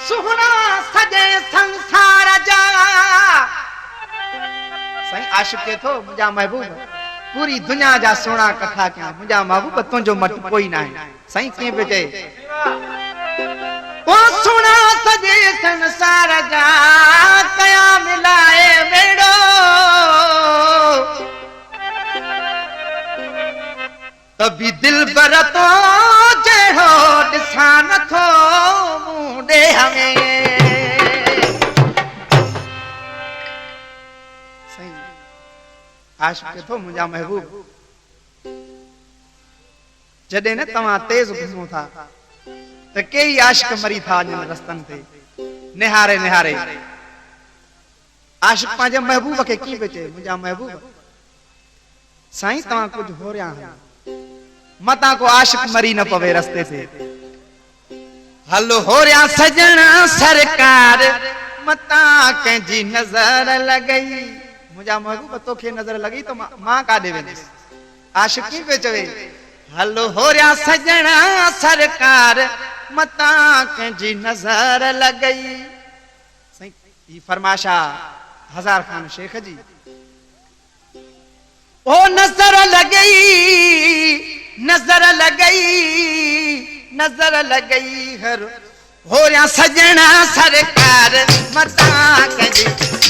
सुहना सजे संसार जा सही आशिक के थो मुझा महबूब पूरी दुनिया जा सोना कथा क्या मुझा महबूब तुझो मट कोई ना है सही के बेटे ओ सुना सजे संसार जा कया मिलाए बेड़ो तभी दिल बरतो जेहो दिसान थो मुंडे हमें सही आशिक के थो मुझा महबूब जडे न तवा तेज घुसो था तो कई आशिक मरी था जिन रस्तन थे निहारे निहारे आशिक पांजे महबूब के की बेचे मुझा महबूब साईं तवा कुछ हो रहा है मता को आशिक मरी न पवे रस्ते से हलो हो रहा सजना सरकार मता कंजी नजर लगई मुझा महबूब तोखे नजर लगी तो मां का देवे आशिक की बेचवे हलो हो रहा सजना सरकार मता कंजी नजर लगई सही ई फरमाशा हजार खान शेख जी ओ नजर लगई नजर लगई हर हो रहा सजना सरकार मता कंजी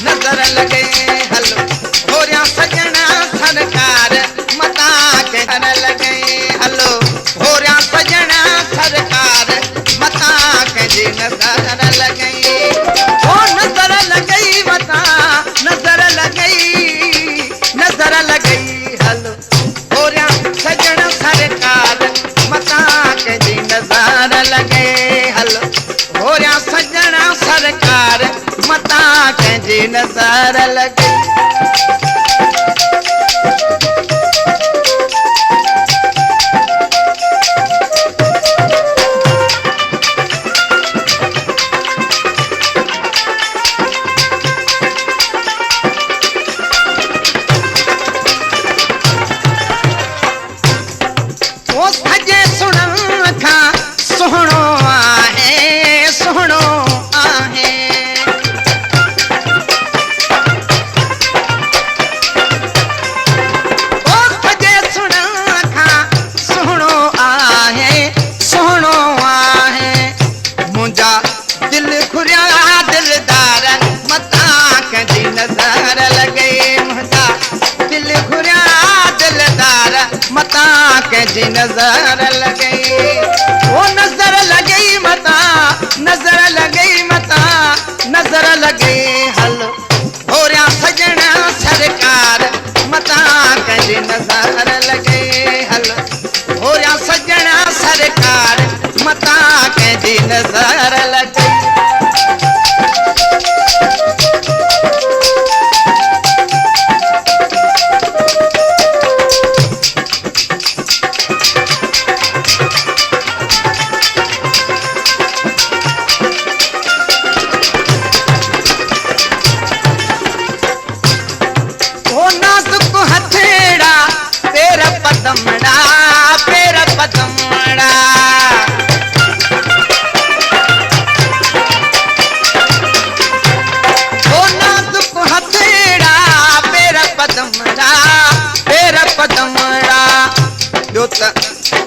नजर लगई हलो हो रहा सजना सरकार मता कंजी लगई हलो हो रहा सजना सरकार मता कंजी नजर लगई ओ नजर लगई मता नजर लगई हलो हो रहा सजना सरकार मता कंजी नजर लगई हलो हो रहा सजना सरकार मता कंजी नजर लगई जी नजर लगई वो नजर लगई मता नजर लगई मता नजर लगई हलो हो रहा सजना सरकार मता कंजी नजर लगई हलो हो रहा सजना सरकार मता कंजी नजर लगई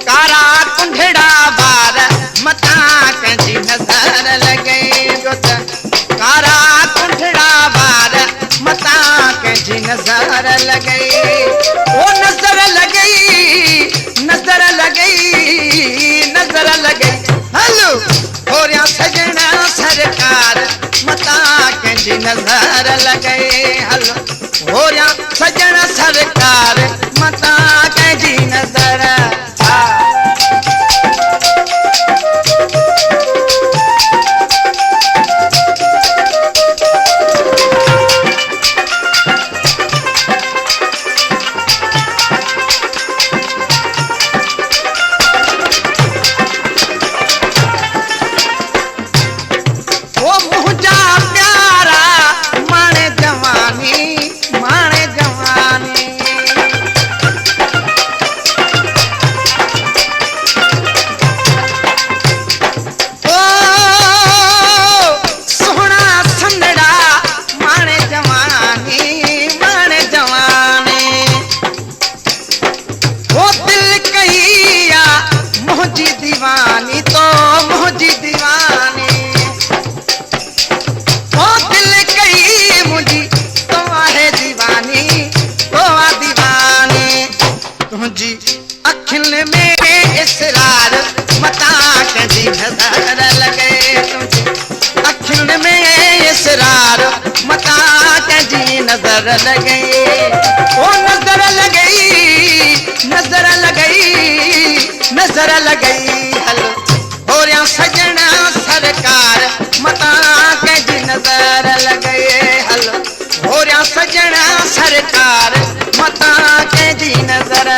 कारा कुंडड़ा बार मता कंजी नजर लगई कारा कुंडड़ा बार मता कंजी नजर लगई ओ नजर लगई हलो हो रहा सजना सरकार मता कंजी नजर लगई हलो हो रहा सजना सरकार मता कंजी नजर नजर लगे ओ नजर लगई नजर लगई नजर लगई हलो हो रहा सजना सरकार मता के जी नजर लगे हलो हो रहा सजना सरकार मता के जी नजर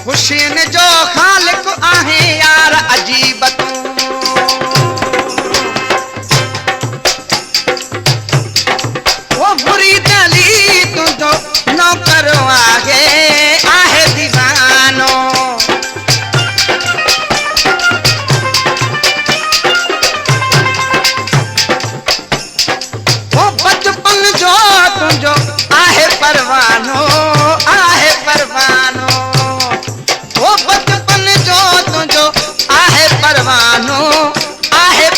हुसैन जो खालिक आहे यार अजीब तू वो मुरीद अली तुझो नौकर आहे दीवानो वो बचपन जो तुझो आहे परवानो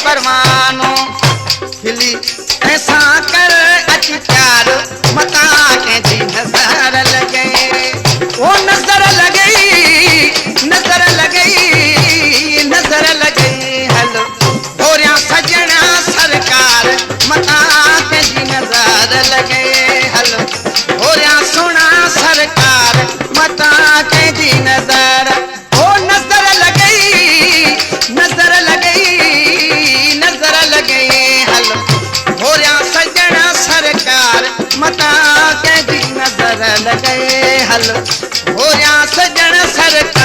परवानो खिली ऐसा कर अची प्यार मता के जी नजर लगे ओ नजर लगई नजर लगई नजर लगई हलो हो रहा सजना सरकार मता के जी नजर लगे हलो हो रहा सोना सरकार मता के जी नजर ओ नजर लगई नजर लगई नजर लगे हलो हो रहा सजना सरकार मता के जी नजर लगे हलो हो रहा सजना सरकार